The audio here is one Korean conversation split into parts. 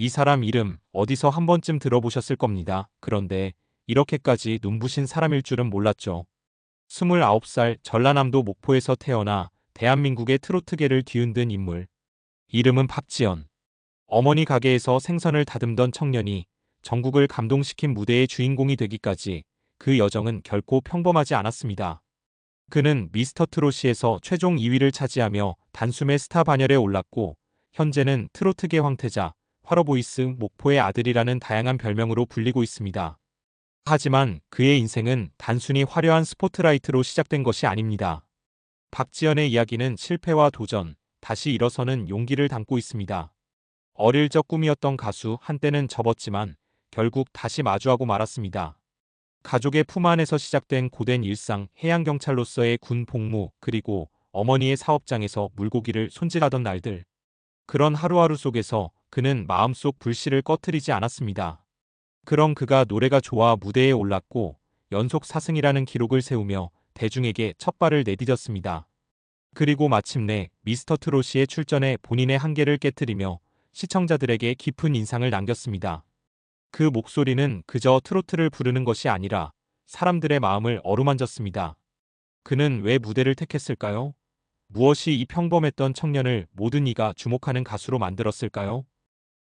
이 사람 이름 어디서 한 번쯤 들어보셨을 겁니다. 그런데 이렇게까지 눈부신 사람일 줄은 몰랐죠. 29살 전라남도 목포에서 태어나 대한민국의 트로트계를 뒤흔든 인물. 이름은 박지연. 어머니 가게에서 생선을 다듬던 청년이 전국을 감동시킨 무대의 주인공이 되기까지 그 여정은 결코 평범하지 않았습니다. 그는 미스터트롯시에서 최종 2위를 차지하며 단숨에 스타 반열에 올랐고 현재는 트로트계 황태자, 화러보이스 목포의 아들이라는 다양한 별명으로 불리고 있습니다. 하지만 그의 인생은 단순히 화려한 스포트라이트로 시작된 것이 아닙니다. 박지연의 이야기는 실패와 도전, 다시 일어서는 용기를 담고 있습니다. 어릴 적 꿈이었던 가수 한때는 접었지만 결국 다시 마주하고 말았습니다. 가족의 품 안에서 시작된 고된 일상, 해양경찰로서의 군 복무, 그리고 어머니의 사업장에서 물고기를 손질하던 날들. 그런 하루하루 속에서 그는 마음속 불씨를 꺼트리지 않았습니다. 그런 그가 노래가 좋아 무대에 올랐고 연속 4승이라는 기록을 세우며 대중에게 첫 발을 내디뎠습니다. 그리고 마침내 미스터트롯시에 출전해 본인의 한계를 깨트리며 시청자들에게 깊은 인상을 남겼습니다. 그 목소리는 그저 트로트를 부르는 것이 아니라 사람들의 마음을 어루만졌습니다. 그는 왜 무대를 택했을까요? 무엇이 이 평범했던 청년을 모든 이가 주목하는 가수로 만들었을까요?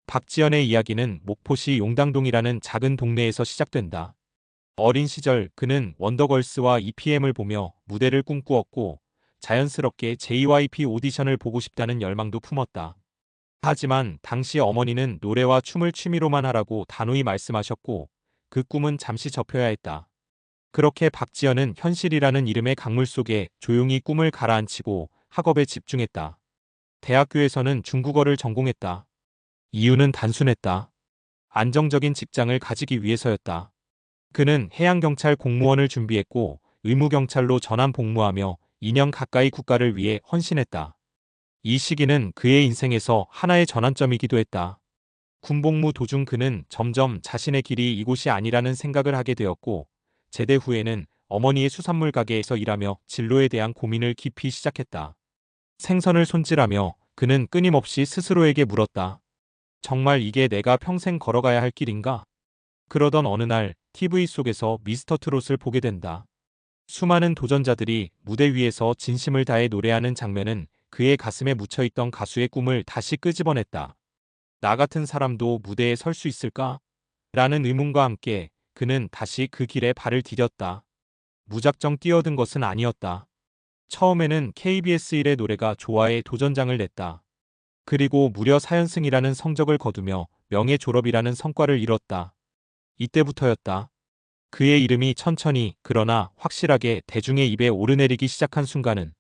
박지연의 이야기는 목포시 용당동이라는 작은 동네에서 시작된다. 어린 시절 그는 원더걸스와 EPM을 보며 무대를 꿈꾸었고 자연스럽게 JYP 오디션을 보고 싶다는 열망도 품었다. 하지만 당시 어머니는 노래와 춤을 취미로만 하라고 단호히 말씀하셨고 그 꿈은 잠시 접혀야 했다. 그렇게 박지연은 현실이라는 이름의 강물 속에 조용히 꿈을 가라앉히고 학업에 집중했다. 대학교에서는 중국어를 전공했다. 이유는 단순했다. 안정적인 직장을 가지기 위해서였다. 그는 해양경찰 공무원을 준비했고 의무경찰로 전환 복무하며 2년 가까이 국가를 위해 헌신했다. 이 시기는 그의 인생에서 하나의 전환점이기도 했다. 군복무 도중 그는 점점 자신의 길이 이곳이 아니라는 생각을 하게 되었고 제대 후에는 어머니의 수산물 가게에서 일하며 진로에 대한 고민을 깊이 시작했다. 생선을 손질하며 그는 끊임없이 스스로에게 물었다. 정말 이게 내가 평생 걸어가야 할 길인가? 그러던 어느 날 TV 속에서 미스터트롯을 보게 된다. 수많은 도전자들이 무대 위에서 진심을 다해 노래하는 장면은 그의 가슴에 묻혀있던 가수의 꿈을 다시 끄집어냈다. 나 같은 사람도 무대에 설 수 있을까? 라는 의문과 함께 그는 다시 그 길에 발을 디뎠다. 무작정 뛰어든 것은 아니었다. 처음에는 KBS 1의 노래가 좋아해 도전장을 냈다. 그리고 무려 4연승이라는 성적을 거두며 명예 졸업이라는 성과를 이뤘다. 이때부터였다. 그의 이름이 천천히 그러나 확실하게 대중의 입에 오르내리기 시작한 순간은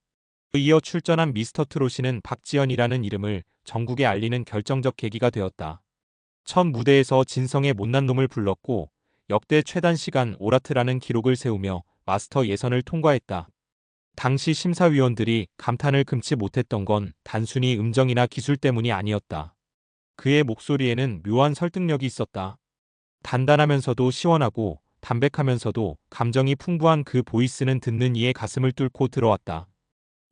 이어 출전한 미스터트롯시는 박지연이라는 이름을 전국에 알리는 결정적 계기가 되었다. 첫 무대에서 진성의 못난 놈을 불렀고 역대 최단 시간 오라트라는 기록을 세우며 마스터 예선을 통과했다. 당시 심사위원들이 감탄을 금치 못했던 건 단순히 음정이나 기술 때문이 아니었다. 그의 목소리에는 묘한 설득력이 있었다. 단단하면서도 시원하고 담백하면서도 감정이 풍부한 그 보이스는 듣는 이의 가슴을 뚫고 들어왔다.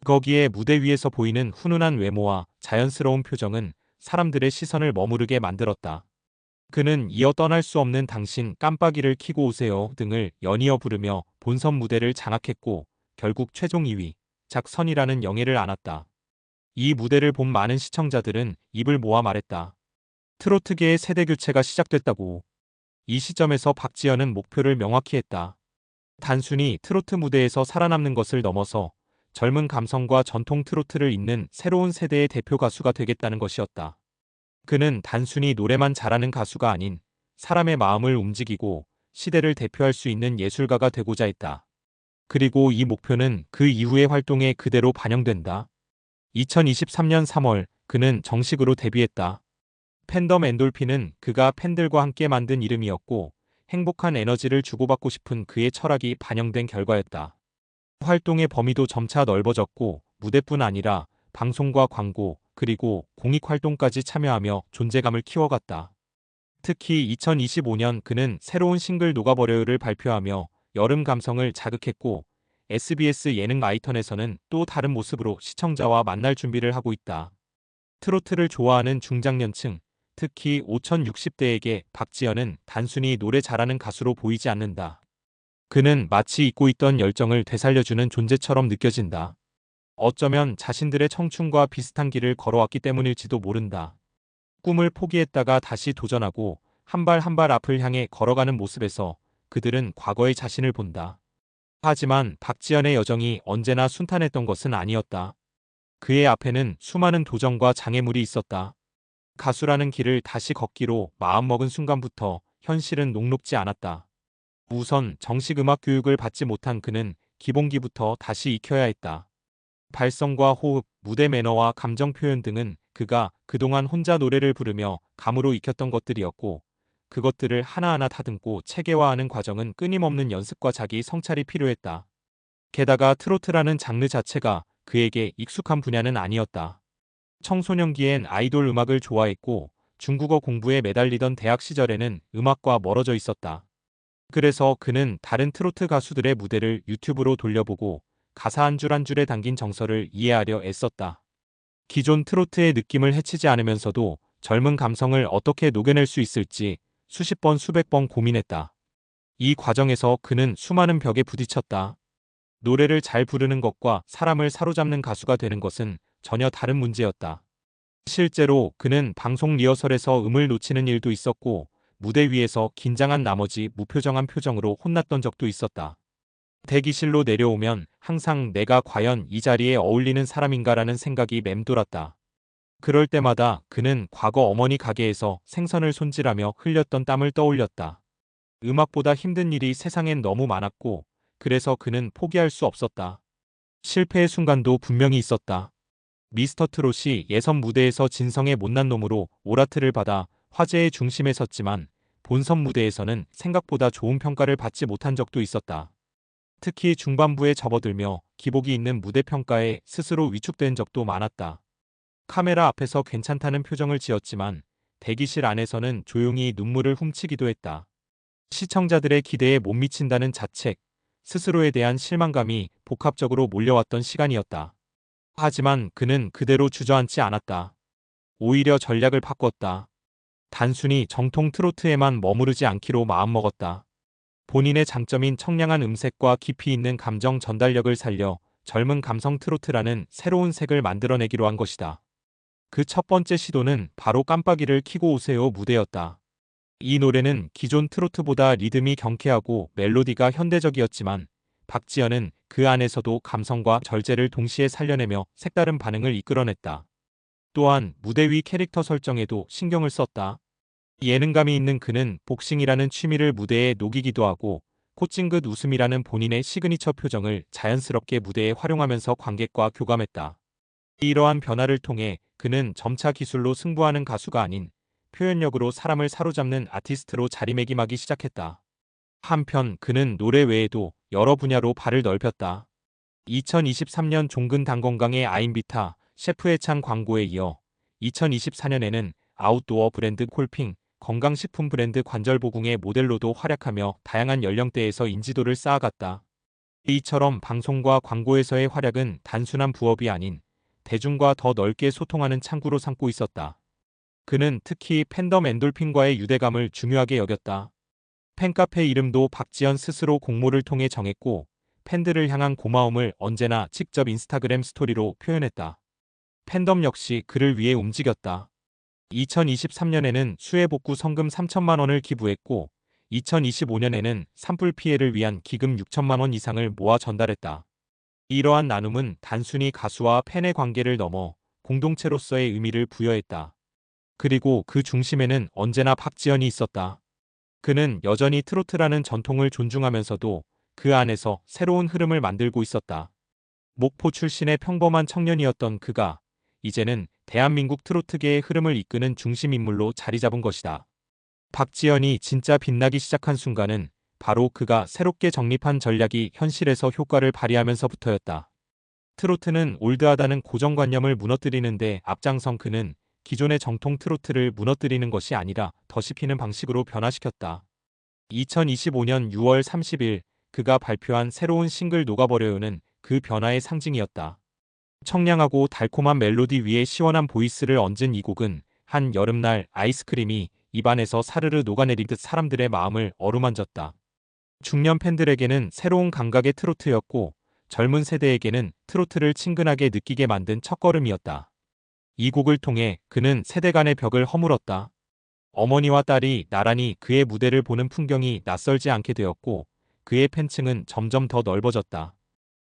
거기에 무대 위에서 보이는 훈훈한 외모와 자연스러운 표정은 사람들의 시선을 머무르게 만들었다. 그는 이어 떠날 수 없는 당신 깜빡이를 켜고 오세요 등을 연이어 부르며 본선 무대를 장악했고 결국 최종 2위, 작선이라는 영예를 안았다. 이 무대를 본 많은 시청자들은 입을 모아 말했다. 트로트계의 세대 교체가 시작됐다고. 이 시점에서 박지연은 목표를 명확히 했다. 단순히 트로트 무대에서 살아남는 것을 넘어서 젊은 감성과 전통 트로트를 잇는 새로운 세대의 대표 가수가 되겠다는 것이었다. 그는 단순히 노래만 잘하는 가수가 아닌 사람의 마음을 움직이고 시대를 대표할 수 있는 예술가가 되고자 했다. 그리고 이 목표는 그 이후의 활동에 그대로 반영된다. 2023년 3월 그는 정식으로 데뷔했다. 팬덤 엔돌핀은 그가 팬들과 함께 만든 이름이었고 행복한 에너지를 주고받고 싶은 그의 철학이 반영된 결과였다. 활동의 범위도 점차 넓어졌고 무대뿐 아니라 방송과 광고 그리고 공익활동까지 참여하며 존재감을 키워갔다. 특히 2025년 그는 새로운 싱글 녹아버려요를 발표하며 여름 감성을 자극했고 SBS 예능 마이턴에서는 또 다른 모습으로 시청자와 만날 준비를 하고 있다. 트로트를 좋아하는 중장년층, 특히 5060대에게 박지현은 단순히 노래 잘하는 가수로 보이지 않는다. 그는 마치 잊고 있던 열정을 되살려주는 존재처럼 느껴진다. 어쩌면 자신들의 청춘과 비슷한 길을 걸어왔기 때문일지도 모른다. 꿈을 포기했다가 다시 도전하고 한 발 한 발 앞을 향해 걸어가는 모습에서 그들은 과거의 자신을 본다. 하지만 박지현의 여정이 언제나 순탄했던 것은 아니었다. 그의 앞에는 수많은 도전과 장애물이 있었다. 가수라는 길을 다시 걷기로 마음먹은 순간부터 현실은 녹록지 않았다. 우선 정식 음악 교육을 받지 못한 그는 기본기부터 다시 익혀야 했다. 발성과 호흡, 무대 매너와 감정 표현 등은 그가 그동안 혼자 노래를 부르며 감으로 익혔던 것들이었고, 그것들을 하나하나 다듬고 체계화하는 과정은 끊임없는 연습과 자기 성찰이 필요했다. 게다가 트로트라는 장르 자체가 그에게 익숙한 분야는 아니었다. 청소년기엔 아이돌 음악을 좋아했고 중국어 공부에 매달리던 대학 시절에는 음악과 멀어져 있었다. 그래서 그는 다른 트로트 가수들의 무대를 유튜브로 돌려보고 가사 한 줄 한 줄에 담긴 정서를 이해하려 애썼다. 기존 트로트의 느낌을 해치지 않으면서도 젊은 감성을 어떻게 녹여낼 수 있을지 수십 번 수백 번 고민했다. 이 과정에서 그는 수많은 벽에 부딪혔다. 노래를 잘 부르는 것과 사람을 사로잡는 가수가 되는 것은 전혀 다른 문제였다. 실제로 그는 방송 리허설에서 음을 놓치는 일도 있었고 무대 위에서 긴장한 나머지 무표정한 표정으로 혼났던 적도 있었다. 대기실로 내려오면 항상 내가 과연 이 자리에 어울리는 사람인가라는 생각이 맴돌았다. 그럴 때마다 그는 과거 어머니 가게에서 생선을 손질하며 흘렸던 땀을 떠올렸다. 음악보다 힘든 일이 세상엔 너무 많았고 그래서 그는 포기할 수 없었다. 실패의 순간도 분명히 있었다. 미스터 트롯이 예선 무대에서 진성의 못난 놈으로 오라트를 받아 화제의 중심에 섰지만 본선 무대에서는 생각보다 좋은 평가를 받지 못한 적도 있었다. 특히 중반부에 접어들며 기복이 있는 무대 평가에 스스로 위축된 적도 많았다. 카메라 앞에서 괜찮다는 표정을 지었지만 대기실 안에서는 조용히 눈물을 훔치기도 했다. 시청자들의 기대에 못 미친다는 자책, 스스로에 대한 실망감이 복합적으로 몰려왔던 시간이었다. 하지만 그는 그대로 주저앉지 않았다. 오히려 전략을 바꿨다. 단순히 정통 트로트에만 머무르지 않기로 마음먹었다. 본인의 장점인 청량한 음색과 깊이 있는 감정 전달력을 살려 젊은 감성 트로트라는 새로운 색을 만들어내기로 한 것이다. 그 첫 번째 시도는 바로 깜빡이를 켜고 오세요 무대였다. 이 노래는 기존 트로트보다 리듬이 경쾌하고 멜로디가 현대적이었지만 박지현은 그 안에서도 감성과 절제를 동시에 살려내며 색다른 반응을 이끌어냈다. 또한 무대 위 캐릭터 설정에도 신경을 썼다. 예능감이 있는 그는 복싱이라는 취미를 무대에 녹이기도 하고 콧찡긋 웃음이라는 본인의 시그니처 표정을 자연스럽게 무대에 활용하면서 관객과 교감했다. 이러한 변화를 통해 그는 점차 기술로 승부하는 가수가 아닌 표현력으로 사람을 사로잡는 아티스트로 자리매김하기 시작했다. 한편 그는 노래 외에도 여러 분야로 발을 넓혔다. 2023년 종근당건강의 아임비타 셰프의 찬 광고에 이어 2024년에는 아웃도어 브랜드 콜핑, 건강식품 브랜드 관절보궁의 모델로도 활약하며 다양한 연령대에서 인지도를 쌓아갔다. 이처럼 방송과 광고에서의 활약은 단순한 부업이 아닌 대중과 더 넓게 소통하는 창구로 삼고 있었다. 그는 특히 팬덤 엔돌핀과의 유대감을 중요하게 여겼다. 팬카페 이름도 박지현 스스로 공모를 통해 정했고 팬들을 향한 고마움을 언제나 직접 인스타그램 스토리로 표현했다. 팬덤 역시 그를 위해 움직였다. 2023년에는 수해복구 성금 3천만 원을 기부했고 2025년에는 산불 피해를 위한 기금 6천만 원 이상을 모아 전달했다. 이러한 나눔은 단순히 가수와 팬의 관계를 넘어 공동체로서의 의미를 부여했다. 그리고 그 중심에는 언제나 박지현이 있었다. 그는 여전히 트로트라는 전통을 존중하면서도 그 안에서 새로운 흐름을 만들고 있었다. 목포 출신의 평범한 청년이었던 그가 이제는 대한민국 트로트계의 흐름을 이끄는 중심인물로 자리 잡은 것이다. 박지현이 진짜 빛나기 시작한 순간은 바로 그가 새롭게 정립한 전략이 현실에서 효과를 발휘하면서부터였다. 트로트는 올드하다는 고정관념을 무너뜨리는데 앞장선 그는 기존의 정통 트로트를 무너뜨리는 것이 아니라 더 씹히는 방식으로 변화시켰다. 2025년 6월 30일 그가 발표한 새로운 싱글 녹아버려요는 그 변화의 상징이었다. 청량하고 달콤한 멜로디 위에 시원한 보이스를 얹은 이 곡은 한 여름날 아이스크림이 입안에서 사르르 녹아내리듯 사람들의 마음을 어루만졌다. 중년 팬들에게는 새로운 감각의 트로트였고 젊은 세대에게는 트로트를 친근하게 느끼게 만든 첫걸음이었다. 이 곡을 통해 그는 세대 간의 벽을 허물었다. 어머니와 딸이 나란히 그의 무대를 보는 풍경이 낯설지 않게 되었고 그의 팬층은 점점 더 넓어졌다.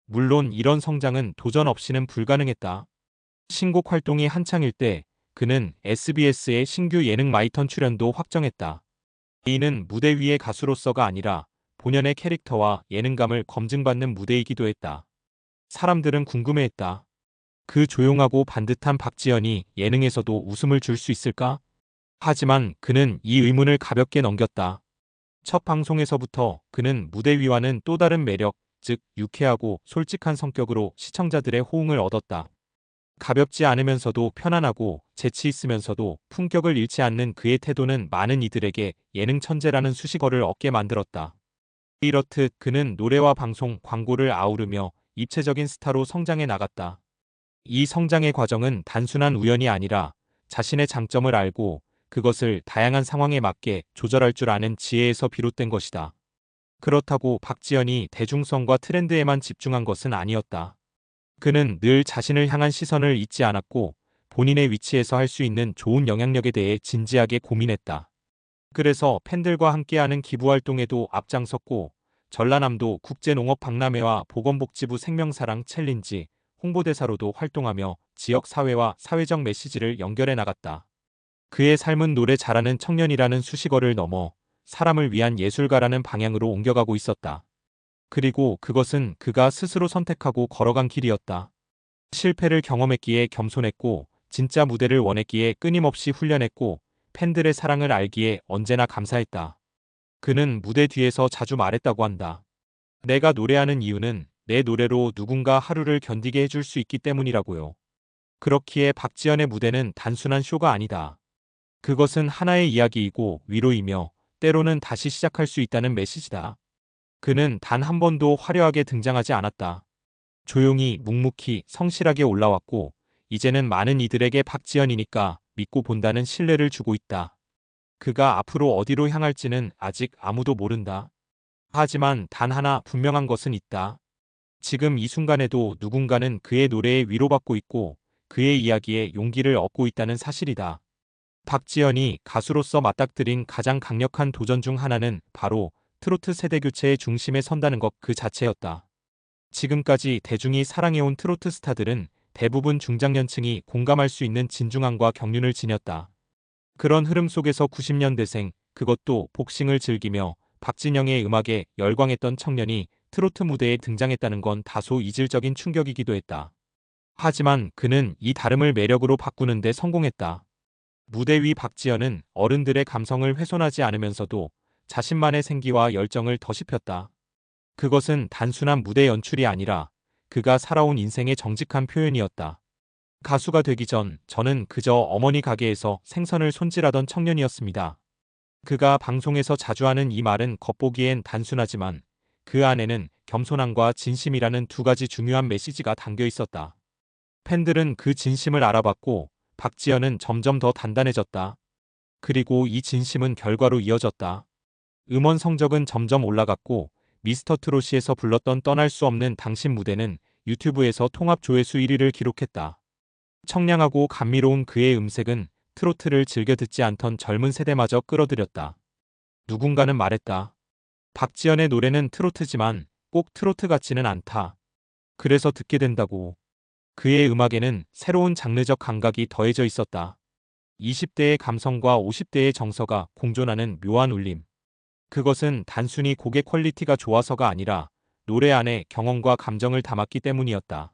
물론 이런 성장은 도전 없이는 불가능했다. 신곡 활동이 한창일 때 그는 SBS의 신규 예능 마이턴 출연도 확정했다. 이는 무대 위의 가수로서가 아니라 본연의 캐릭터와 예능감을 검증받는 무대이기도 했다. 사람들은 궁금해했다. 그 조용하고 반듯한 박지현이 예능에서도 웃음을 줄 수 있을까? 하지만 그는 이 의문을 가볍게 넘겼다. 첫 방송에서부터 그는 무대 위와는 또 다른 매력, 즉 유쾌하고 솔직한 성격으로 시청자들의 호응을 얻었다. 가볍지 않으면서도 편안하고 재치 있으면서도 품격을 잃지 않는 그의 태도는 많은 이들에게 예능 천재라는 수식어를 얻게 만들었다. 이렇듯 그는 노래와 방송, 광고를 아우르며 입체적인 스타로 성장해 나갔다. 이 성장의 과정은 단순한 우연이 아니라 자신의 장점을 알고 그것을 다양한 상황에 맞게 조절할 줄 아는 지혜에서 비롯된 것이다. 그렇다고 박지현이 대중성과 트렌드에만 집중한 것은 아니었다. 그는 늘 자신을 향한 시선을 잊지 않았고 본인의 위치에서 할 수 있는 좋은 영향력에 대해 진지하게 고민했다. 그래서 팬들과 함께하는 기부활동에도 앞장섰고 전라남도 국제농업박람회와 보건복지부 생명사랑 챌린지 홍보대사로도 활동하며 지역 사회와 사회적 메시지를 연결해 나갔다. 그의 삶은 노래 잘하는 청년이라는 수식어를 넘어 사람을 위한 예술가라는 방향으로 옮겨가고 있었다. 그리고 그것은 그가 스스로 선택하고 걸어간 길이었다. 실패를 경험했기에 겸손했고 진짜 무대를 원했기에 끊임없이 훈련했고 팬들의 사랑을 알기에 언제나 감사했다. 그는 무대 뒤에서 자주 말했다고 한다. 내가 노래하는 이유는 내 노래로 누군가 하루를 견디게 해줄 수 있기 때문이라고요. 그렇기에 박지현의 무대는 단순한 쇼가 아니다. 그것은 하나의 이야기이고 위로이며 때로는 다시 시작할 수 있다는 메시지다. 그는 단 한 번도 화려하게 등장하지 않았다. 조용히 묵묵히 성실하게 올라왔고 이제는 많은 이들에게 박지현이니까 믿고 본다는 신뢰를 주고 있다. 그가 앞으로 어디로 향할지는 아직 아무도 모른다. 하지만 단 하나 분명한 것은 있다. 지금 이 순간에도 누군가는 그의 노래에 위로받고 있고 그의 이야기에 용기를 얻고 있다는 사실이다. 박지현이 가수로서 맞닥뜨린 가장 강력한 도전 중 하나는 바로 트로트 세대 교체의 중심에 선다는 것 그 자체였다. 지금까지 대중이 사랑해온 트로트 스타들은 대부분 중장년층이 공감할 수 있는 진중함과 경륜을 지녔다. 그런 흐름 속에서 90년대생, 그것도 복싱을 즐기며 박진영의 음악에 열광했던 청년이 트로트 무대에 등장했다는 건 다소 이질적인 충격이기도 했다. 하지만 그는 이 다름을 매력으로 바꾸는 데 성공했다. 무대 위 박지현은 어른들의 감성을 훼손하지 않으면서도 자신만의 생기와 열정을 더씹혔다. 그것은 단순한 무대 연출이 아니라 그가 살아온 인생의 정직한 표현이었다. 가수가 되기 전 저는 그저 어머니 가게에서 생선을 손질하던 청년이었습니다. 그가 방송에서 자주 하는 이 말은 겉보기엔 단순하지만 그 안에는 겸손함과 진심이라는 두 가지 중요한 메시지가 담겨 있었다. 팬들은 그 진심을 알아봤고 박지현은 점점 더 단단해졌다. 그리고 이 진심은 결과로 이어졌다. 음원 성적은 점점 올라갔고 미스터 트롯시에서 불렀던 떠날 수 없는 당신 무대는 유튜브에서 통합 조회수 1위를 기록했다. 청량하고 감미로운 그의 음색은 트로트를 즐겨 듣지 않던 젊은 세대마저 끌어들였다. 누군가는 말했다. 박지현의 노래는 트로트지만 꼭 트로트 같지는 않다. 그래서 듣게 된다고. 그의 음악에는 새로운 장르적 감각이 더해져 있었다. 20대의 감성과 50대의 정서가 공존하는 묘한 울림. 그것은 단순히 곡의 퀄리티가 좋아서가 아니라 노래 안에 경험과 감정을 담았기 때문이었다.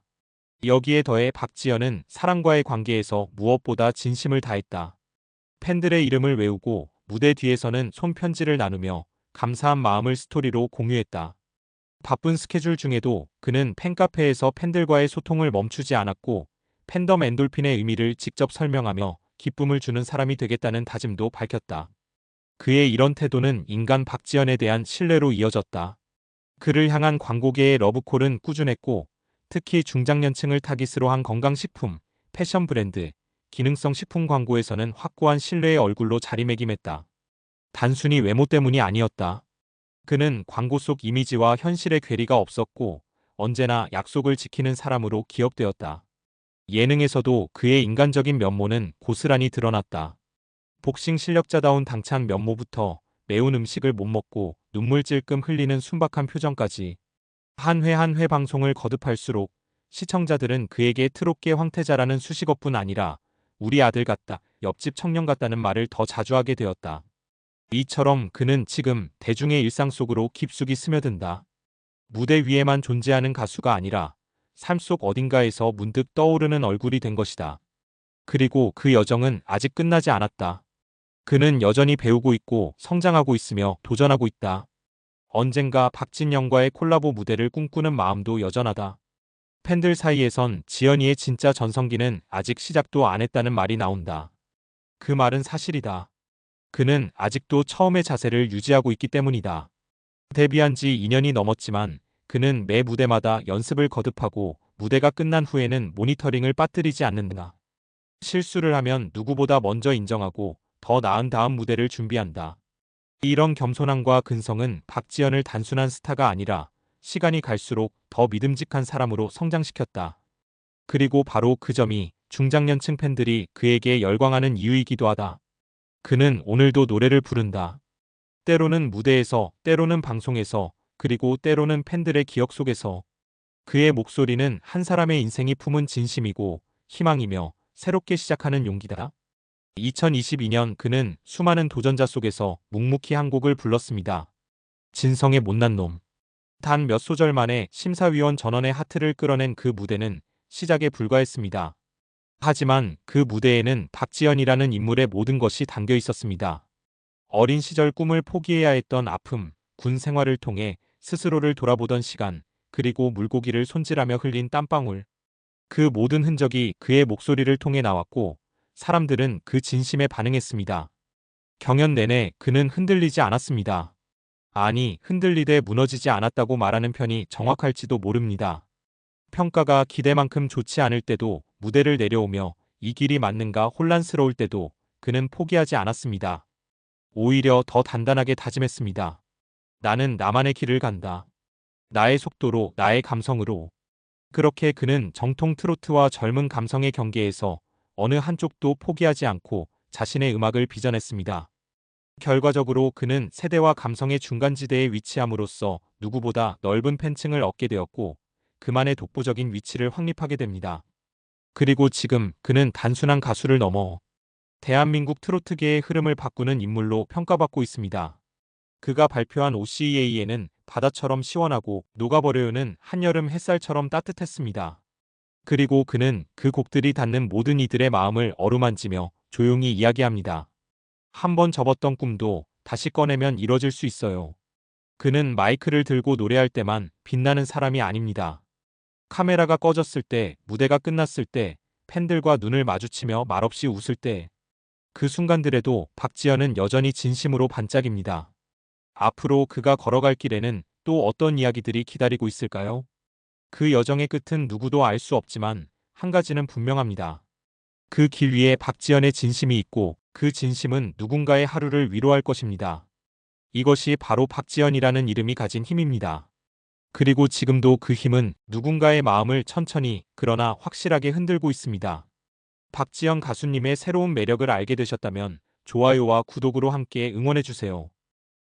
여기에 더해 박지현은 사람과의 관계에서 무엇보다 진심을 다했다. 팬들의 이름을 외우고 무대 뒤에서는 손편지를 나누며 감사한 마음을 스토리로 공유했다. 바쁜 스케줄 중에도 그는 팬카페에서 팬들과의 소통을 멈추지 않았고 팬덤 엔돌핀의 의미를 직접 설명하며 기쁨을 주는 사람이 되겠다는 다짐도 밝혔다. 그의 이런 태도는 인간 박지현에 대한 신뢰로 이어졌다. 그를 향한 광고계의 러브콜은 꾸준했고 특히 중장년층을 타깃으로 한 건강식품, 패션 브랜드, 기능성 식품 광고에서는 확고한 신뢰의 얼굴로 자리매김했다. 단순히 외모 때문이 아니었다. 그는 광고 속 이미지와 현실의 괴리가 없었고 언제나 약속을 지키는 사람으로 기억되었다. 예능에서도 그의 인간적인 면모는 고스란히 드러났다. 복싱 실력자다운 당찬 면모부터 매운 음식을 못 먹고 눈물 찔끔 흘리는 순박한 표정까지 한 회 한 회 방송을 거듭할수록 시청자들은 그에게 트롯계 황태자라는 수식어뿐 아니라 우리 아들 같다, 옆집 청년 같다는 말을 더 자주 하게 되었다. 이처럼 그는 지금 대중의 일상 속으로 깊숙이 스며든다. 무대 위에만 존재하는 가수가 아니라 삶 속 어딘가에서 문득 떠오르는 얼굴이 된 것이다. 그리고 그 여정은 아직 끝나지 않았다. 그는 여전히 배우고 있고 성장하고 있으며 도전하고 있다. 언젠가 박진영과의 콜라보 무대를 꿈꾸는 마음도 여전하다. 팬들 사이에선 지연이의 진짜 전성기는 아직 시작도 안 했다는 말이 나온다. 그 말은 사실이다. 그는 아직도 처음의 자세를 유지하고 있기 때문이다. 데뷔한 지 2년이 넘었지만 그는 매 무대마다 연습을 거듭하고 무대가 끝난 후에는 모니터링을 빠뜨리지 않는다. 실수를 하면 누구보다 먼저 인정하고 더 나은 다음 무대를 준비한다. 이런 겸손함과 근성은 박지현을 단순한 스타가 아니라 시간이 갈수록 더 믿음직한 사람으로 성장시켰다. 그리고 바로 그 점이 중장년층 팬들이 그에게 열광하는 이유이기도 하다. 그는 오늘도 노래를 부른다. 때로는 무대에서, 때로는 방송에서, 그리고 때로는 팬들의 기억 속에서. 그의 목소리는 한 사람의 인생이 품은 진심이고 희망이며 새롭게 시작하는 용기다. 2022년 그는 수많은 도전자 속에서 묵묵히 한 곡을 불렀습니다. 진성의 못난 놈. 단 몇 소절 만에 심사위원 전원의 하트를 끌어낸 그 무대는 시작에 불과했습니다. 하지만 그 무대에는 박지현이라는 인물의 모든 것이 담겨 있었습니다. 어린 시절 꿈을 포기해야 했던 아픔, 군 생활을 통해 스스로를 돌아보던 시간, 그리고 물고기를 손질하며 흘린 땀방울. 그 모든 흔적이 그의 목소리를 통해 나왔고 사람들은 그 진심에 반응했습니다. 경연 내내 그는 흔들리지 않았습니다. 아니, 흔들리되 무너지지 않았다고 말하는 편이 정확할지도 모릅니다. 평가가 기대만큼 좋지 않을 때도 무대를 내려오며 이 길이 맞는가 혼란스러울 때도 그는 포기하지 않았습니다. 오히려 더 단단하게 다짐했습니다. 나는 나만의 길을 간다. 나의 속도로, 나의 감성으로. 그렇게 그는 정통 트로트와 젊은 감성의 경계에서 어느 한쪽도 포기하지 않고 자신의 음악을 빚어냈습니다. 결과적으로 그는 세대와 감성의 중간지대에 위치함으로써 누구보다 넓은 팬층을 얻게 되었고 그만의 독보적인 위치를 확립하게 됩니다. 그리고 지금 그는 단순한 가수를 넘어 대한민국 트로트계의 흐름을 바꾸는 인물로 평가받고 있습니다. 그가 발표한 OCEA에는 바다처럼 시원하고 녹아버려요는 한여름 햇살처럼 따뜻했습니다. 그리고 그는 그 곡들이 닿는 모든 이들의 마음을 어루만지며 조용히 이야기합니다. 한 번 접었던 꿈도 다시 꺼내면 이뤄질 수 있어요. 그는 마이크를 들고 노래할 때만 빛나는 사람이 아닙니다. 카메라가 꺼졌을 때, 무대가 끝났을 때, 팬들과 눈을 마주치며 말없이 웃을 때, 그 순간들에도 박지현은 여전히 진심으로 반짝입니다. 앞으로 그가 걸어갈 길에는 또 어떤 이야기들이 기다리고 있을까요? 그 여정의 끝은 누구도 알 수 없지만 한 가지는 분명합니다. 그 길 위에 박지현의 진심이 있고 그 진심은 누군가의 하루를 위로할 것입니다. 이것이 바로 박지현이라는 이름이 가진 힘입니다. 그리고 지금도 그 힘은 누군가의 마음을 천천히 그러나 확실하게 흔들고 있습니다. 박지현 가수님의 새로운 매력을 알게 되셨다면 좋아요와 구독으로 함께 응원해주세요.